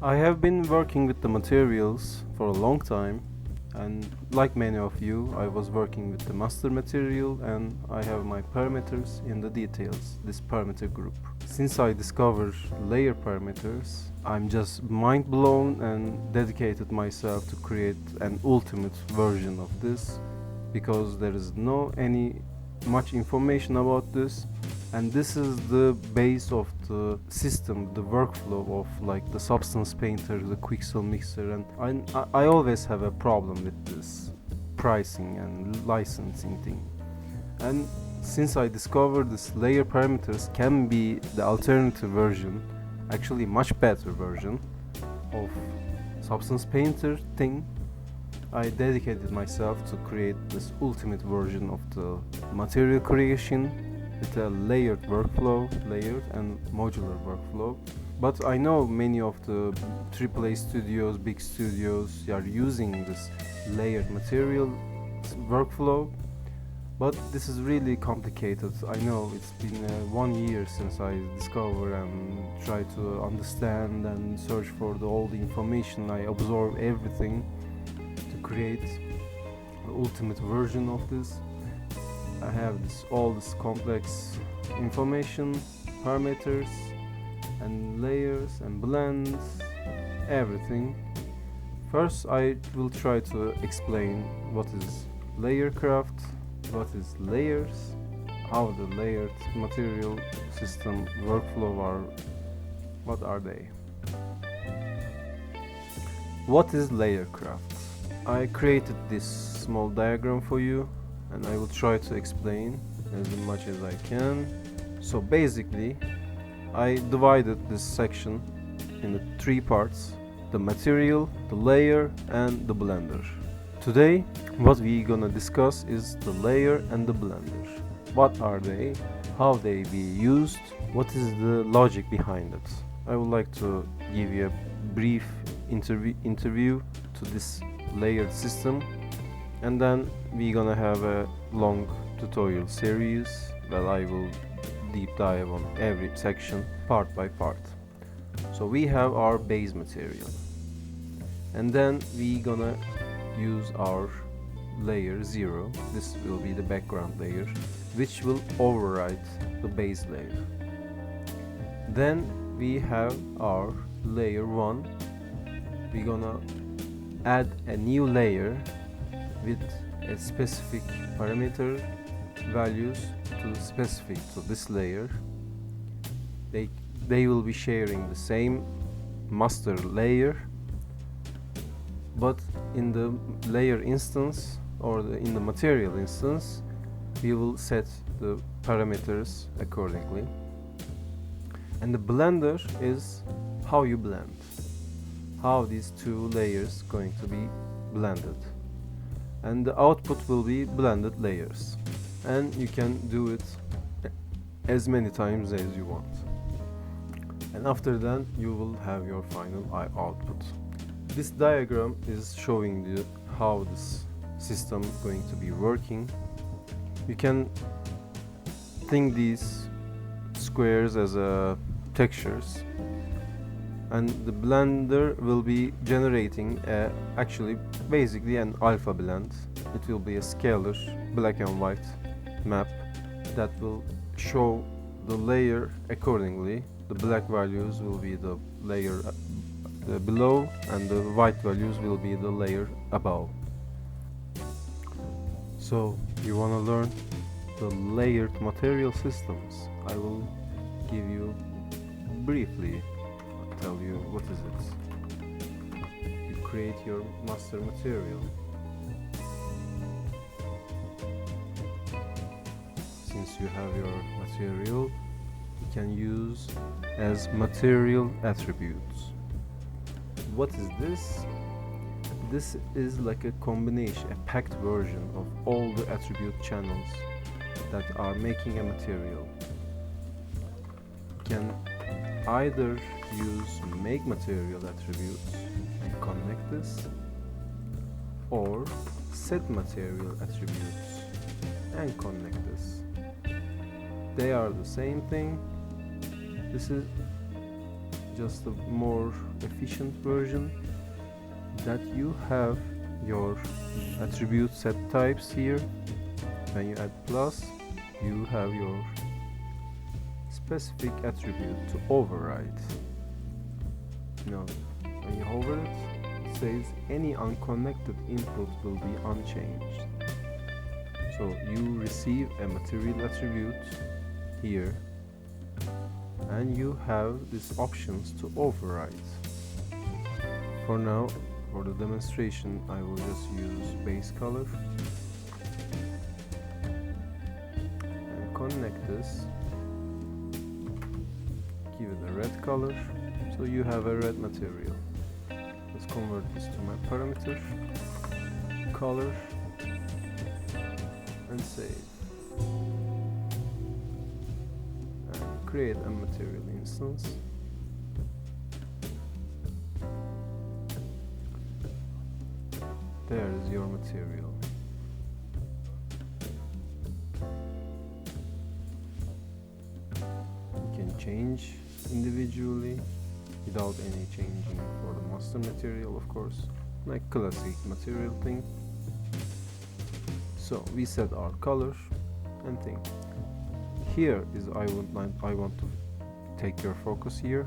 I have been working with the materials for a long time, and like many of you, I was working with the master material and I have my parameters in the details, this parameter group. Since I discovered layer parameters, I'm just mind blown and dedicated myself to create an ultimate version of this, because there is no any much information about this, and this is the base of the system, the workflow of like the substance painter, the quixel mixer. And I always have a problem with this pricing and licensing thing. And since I discovered this layer parameters can be the alternative version, actually much better version of substance painter thing, I dedicated myself to create this ultimate version of the material creation with a layered workflow, layered and modular workflow. But I know many of the AAA studios, big studios are using this layered material workflow, but this is really complicated. I know it's been 1 year since I discovered and try to understand and search for all the information. I absorb everything to create the ultimate version of this. I have all this complex information, parameters and layers and blends, everything. First I will try to explain what is LayerCraft, what is layers, how the layered material system workflow what are they. What is LayerCraft? I created this small diagram for you and I will try to explain as much as I can. So basically I divided this section into 3 parts: the material, the layer and the blender. Today what we're gonna discuss is the layer and the blender. What are they? How they be used? What is the logic behind it? I would like to give you a brief interview to this layered system, and then we're gonna have a long tutorial series where I will deep dive on every section part by part. So we have our base material, and then we gonna use our layer 0. This will be the background layer which will override the base layer. Then we have our layer 1. We're gonna add a new layer with a specific parameter values to specific to this layer. They will be sharing the same master layer, but in the layer instance or in the material instance we will set the parameters accordingly. And the blender is how you blend, how these 2 layers going to be blended, and the output will be blended layers, and you can do it as many times as you want, and after that you will have your final output. This diagram is showing you how this system is going to be working. You can think these squares as textures, and the blender will be generating actually basically an alpha blend. It will be a scalar black and white map that will show the layer accordingly. The black values will be the layer below and the white values will be the layer above. So you want to learn the layered material systems. I will give you briefly tell you what is it. You create your master material. Since you have your material, you can use as material attributes. What is this? This is like a combination, a packed version of all the attribute channels that are making a material. You can either use make material attributes and connect this, or set material attributes and connect this. They are the same thing. This is just a more efficient version, that you have your attribute set types here. When you add plus, you have your specific attribute to override. Now, when you hover it, it says any unconnected input will be unchanged. So you receive a material attribute here, and you have these options to override. For now, for the demonstration, I will just use base color and connect this. Give it a red color, so you have a red material. Let's convert this to my parameter, color, and save. And create a material instance. There is your material. You can change individually without any changing for the master material, of course, like classic material thing. So we set our color and thing. Here is I want to take your focus here,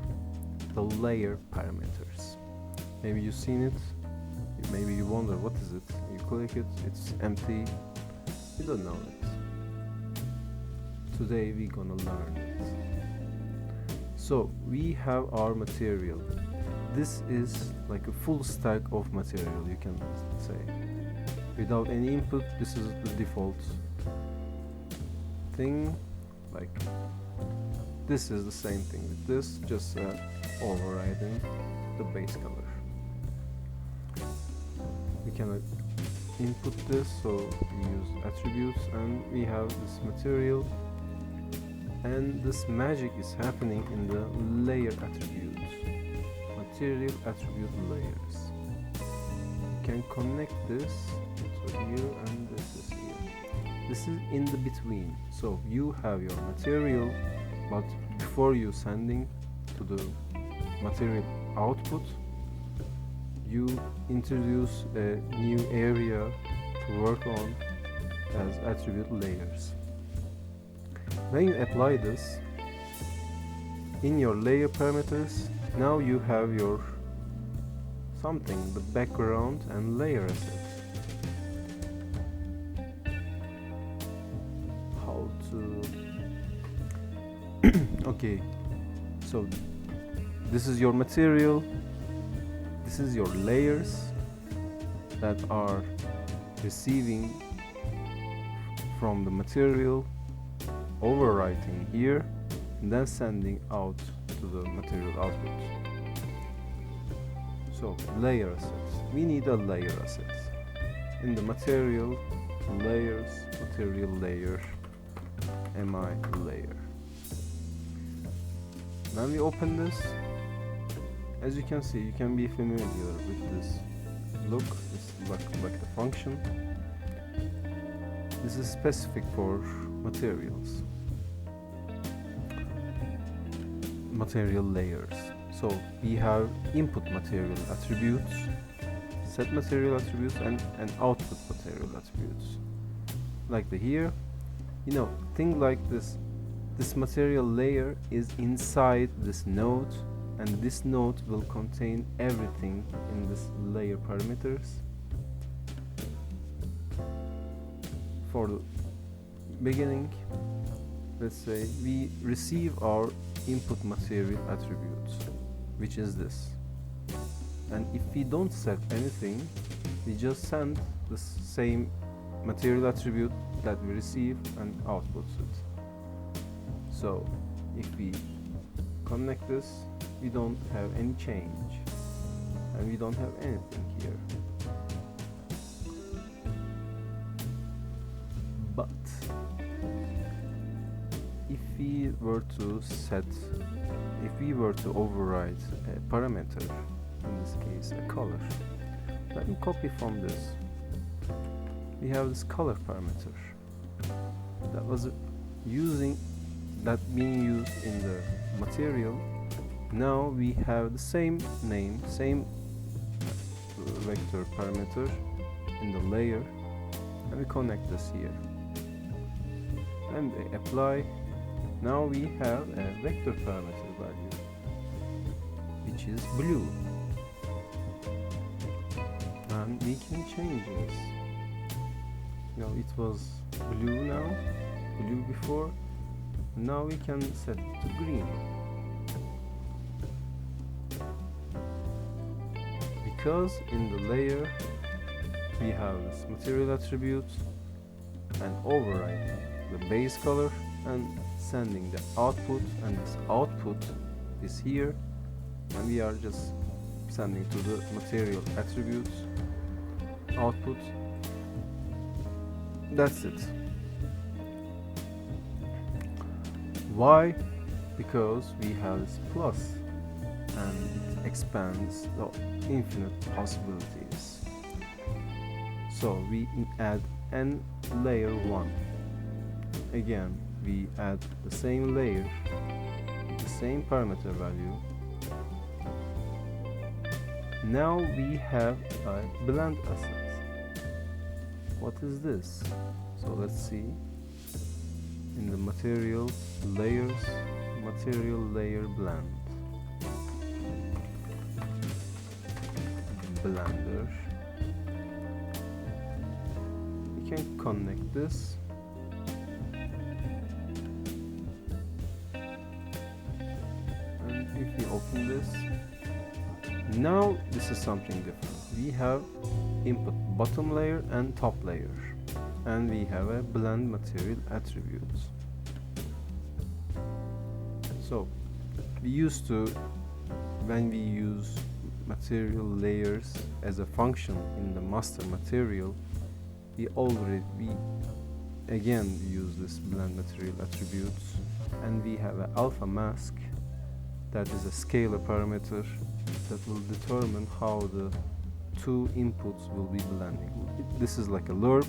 the layer parameters. Maybe you've seen it. Maybe you wonder what is it. You click it, it's empty. You don't know it. Today we're gonna learn it. So we have our material. This is like a full stack of material, you can say. Without any input, this is the default thing. Like this is the same thing with this, just overriding the base color. We can input this, so we use attributes, and we have this material, and this magic is happening in the layer attribute, material attribute layers. You can connect this to here, and this is here. This is in the between, so you have your material, but before you sending to the material output, you introduce a new area to work on as attribute layers. When you apply this in your layer parameters, now you have your something, the background and layer assets. How to okay, so this is your material. This is your layers that are receiving from the material, overwriting here, and then sending out to the material output. So layer assets. We need a layer asset. In the material, layers, material layer, mi layer. When we open this, as you can see, you can be familiar with this look. It's like the function. This is specific for materials, material layers. So we have input material attributes, set material attributes, and output material attributes. Like the here, thing like this. This material layer is inside this node, and this node will contain everything in this layer parameters. For the beginning, let's say we receive our input material attributes, which is this, and if we don't set anything, we just send the same material attribute that we receive and outputs it. So if we connect this, we don't have any change, and we don't have anything here. But if we were to override a parameter, in this case a color, let me copy from this. We have this color parameter that being used in the material, Now we have the same name, same vector parameter in the layer, and we connect this here and we apply. Now we have a vector parameter value which is blue, and we can change this. It was blue now, blue before. Now we can set it to green, because in the layer we have this material attribute and overriding the base color and sending the output, and this output is here, and we are just sending to the material attribute output. That's it. Why? Because we have this plus, and it expands the infinite possibilities. So we add n layer 1. Again, we add the same layer, the same parameter value. Now we have a blend asset. What is this? So let's see. In the material layers, material layer blend, blender. We can connect this, and if we open this, now this is something different. We have input bottom layer and top layer, and we have a blend material attributes. So we used to, when we use material layers as a function in the master material, we again use this blend material attributes, and we have an alpha mask that is a scalar parameter that will determine how the two inputs will be blending. This is like a lerp,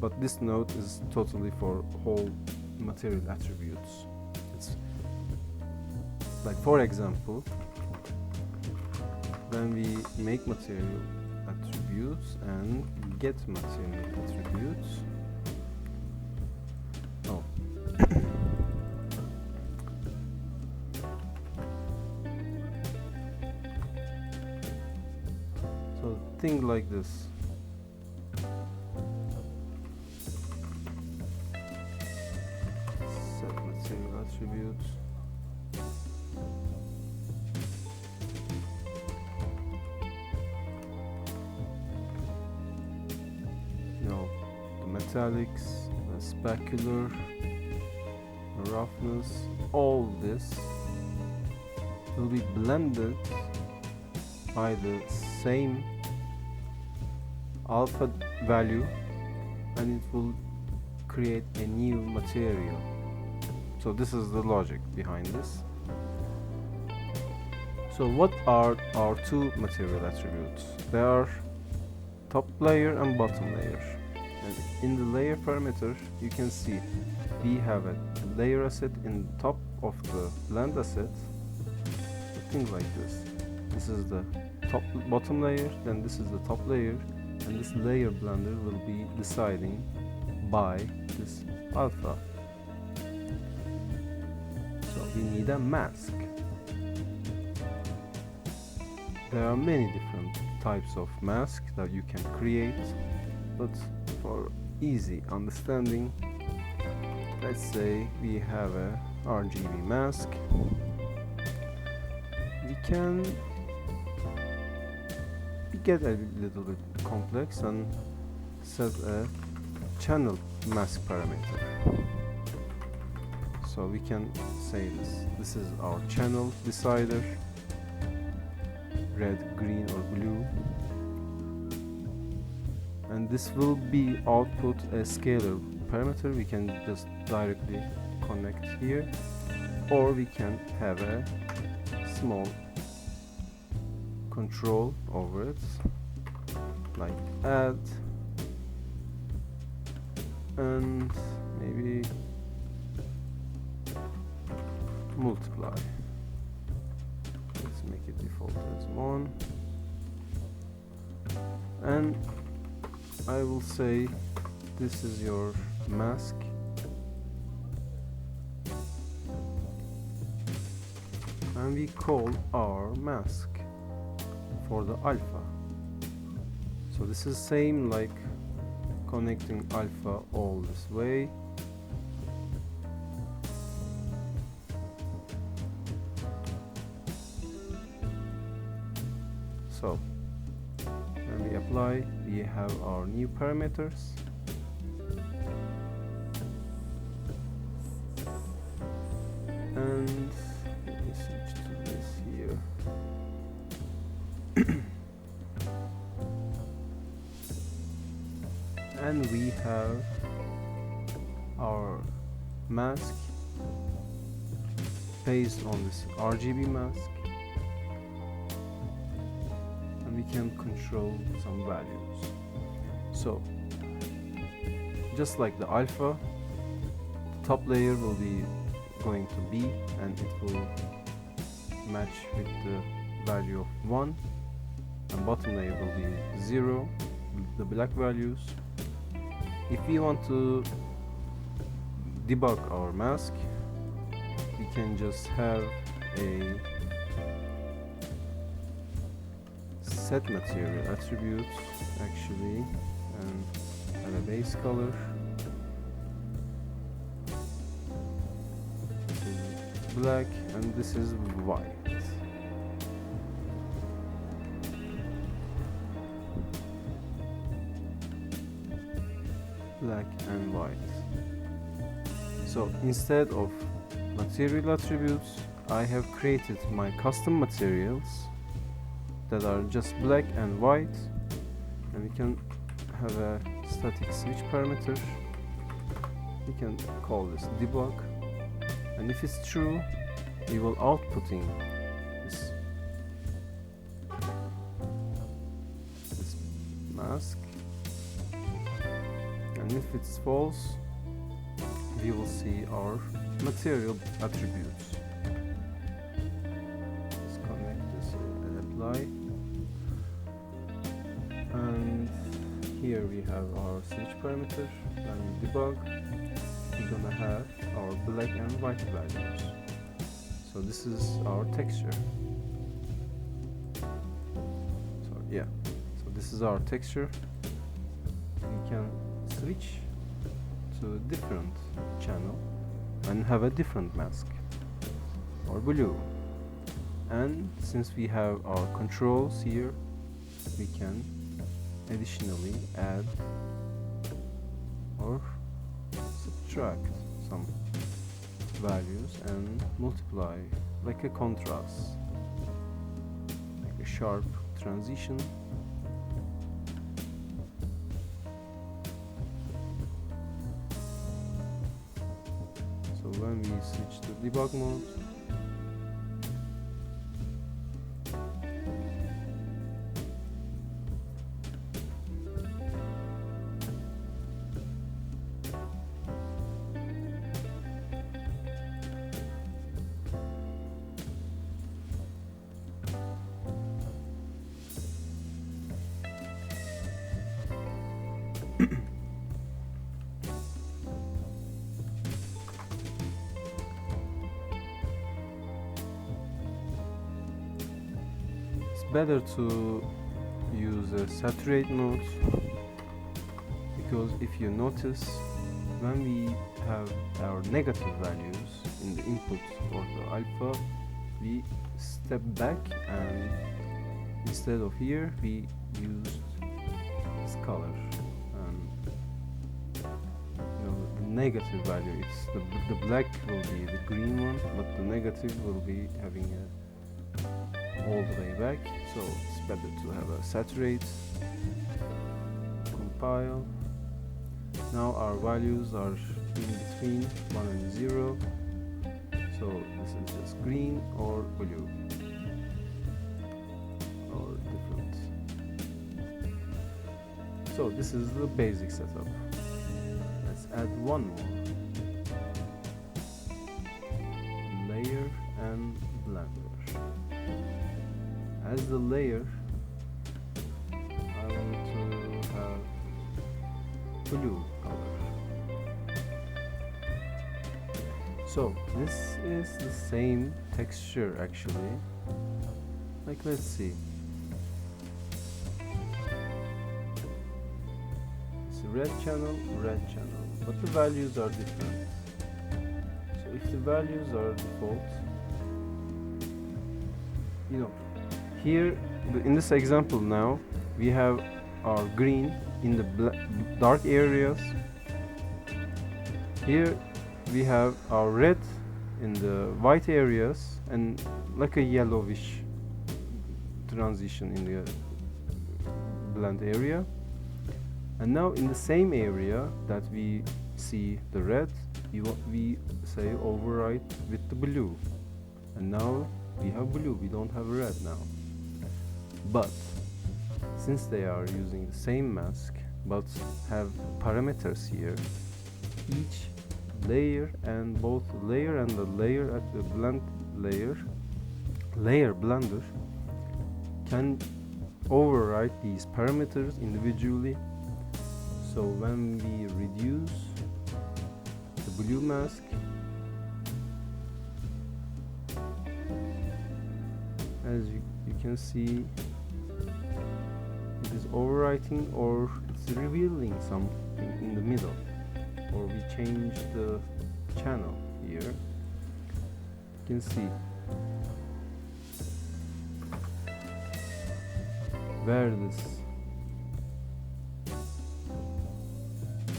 but this node is totally for whole material attributes. It's like, for example, when we make material attributes and get material attributes, so think like this. Set material attributes. The metallics, the specular, the roughness, all this will be blended by the same alpha value, and it will create a new material. So this is the logic behind this. So what are our two material attributes? They are top layer and bottom layer. And in the layer parameter, you can see we have a layer asset in the top of the blend asset. Things like this. This is the bottom layer, then this is the top layer, and this layer blender will be deciding by this alpha. So we need a mask. There are many different types of mask that you can create, but for easy understanding, let's say we have a RGB mask. We can get a little bit complex and set a channel mask parameter. So we can say this is our channel decider, red, green or blue, and this will be output a scalar parameter. We can just directly connect here, or we can have a small control over it, like add and maybe multiply. default as 1, and I will say this is your mask, and we call our mask for the alpha. So this is same like connecting alpha all this way. So when we apply, we have our new parameters, and let me switch to this here. And we have our mask based on this RGB mask, and we can control some values. So just like the alpha, the top layer will be going to be, and it will match with the value of 1, and bottom layer will be 0, the black values. If we want to debug our mask, we can just have a set material attribute actually, and add a base color. This is black and this is white. Black and white. So instead of material attributes, I have created my custom materials that are just black and white, and we can have a static switch parameter. We can call this debug, and if it's true, we will outputting this mask. And if it's false, we will see our material attributes. Let's connect this and apply. And here we have our switch parameter. When we debug, we're gonna have our black and white values. So this is our texture. So yeah, so this is our texture. We can switch to a different channel and have a different mask or blue. And since we have our controls here, we can additionally add or subtract some values and multiply like a contrast, like a sharp transition. When we switch to debug mode, better to use a saturate mode, because if you notice, when we have our negative values in the input for the alpha, we step back, and instead of here we used this color, and the negative value, it's the black will be the green one, but the negative will be having a all the way back. So it's better to have a saturate, compile. Now our values are in between 1 and 0, so this is just green or blue or different. So this is the basic setup. Let's add one more layer and blender. as the layer, I want to have blue color. So this is the same texture actually. Like, let's see. It's red channel, but the values are different. So if the values are default, you know, here in this example now we have our green in the dark areas. Here we have our red in the white areas and like a yellowish transition in the blend area. And now in the same area that we see the red, we say override with the blue, and now we have blue, we don't have red now. But since they are using the same mask but have parameters here, each layer and both layer and the layer at the blend layer blender can override these parameters individually. So when we reduce the blue mask, as you can see, it is overwriting or it's revealing something in the middle, or we change the channel here. You can see where this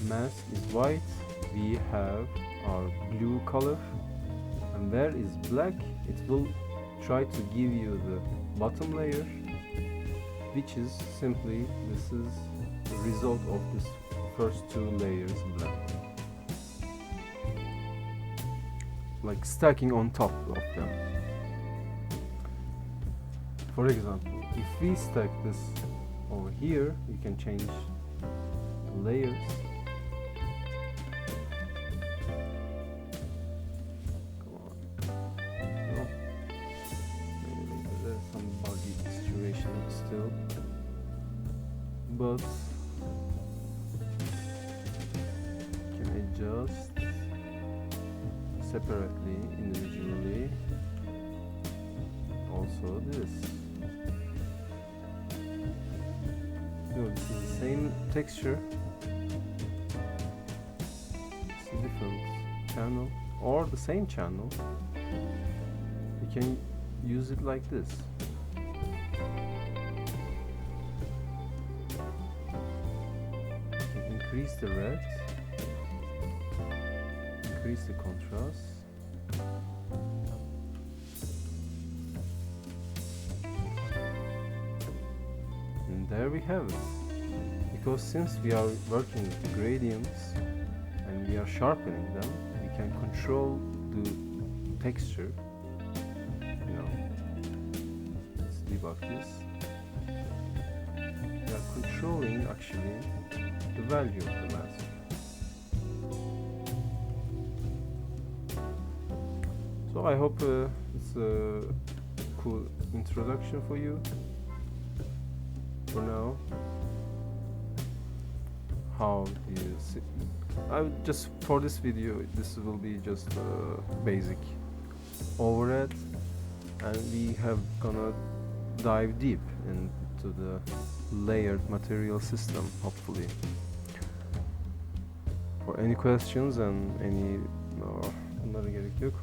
mask is white, we have our blue color, and where is black, it will try to give you the bottom layer, which is simply, this is the result of this first two layers blend, like stacking on top of them. For example, if we stack this over here, you can change the layers. Come on. No. Maybe there's some buggy situation still, but you can adjust separately, individually. Also this. No, this is the same texture. It's a different channel or the same channel. You can use it like this. You can increase the red, increase the contrast. There we have it. Because since we are working with the gradients and we are sharpening them, we can control the texture. You know, let's debug this. We are controlling actually the value of the mask. So I hope it's a cool introduction for you. For now, how do you see? Just for this video, this will be just basic overhead, and we have gonna dive deep into the layered material system, hopefully. For any questions and any bunlara gerek yok.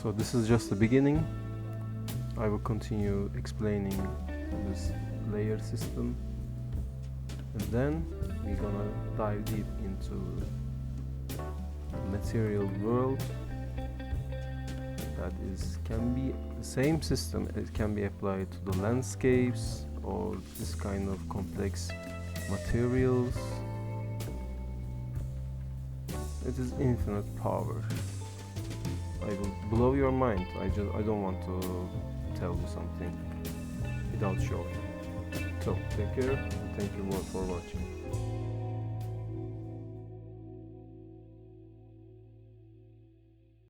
So this is just the beginning. I will continue explaining this layer system, and then we're gonna dive deep into the material world. That is, can be the same system. It can be applied to the landscapes or this kind of complex materials. It is infinite power. I will blow your mind. I don't want to tell you something without showing. So take care, and thank you for watching.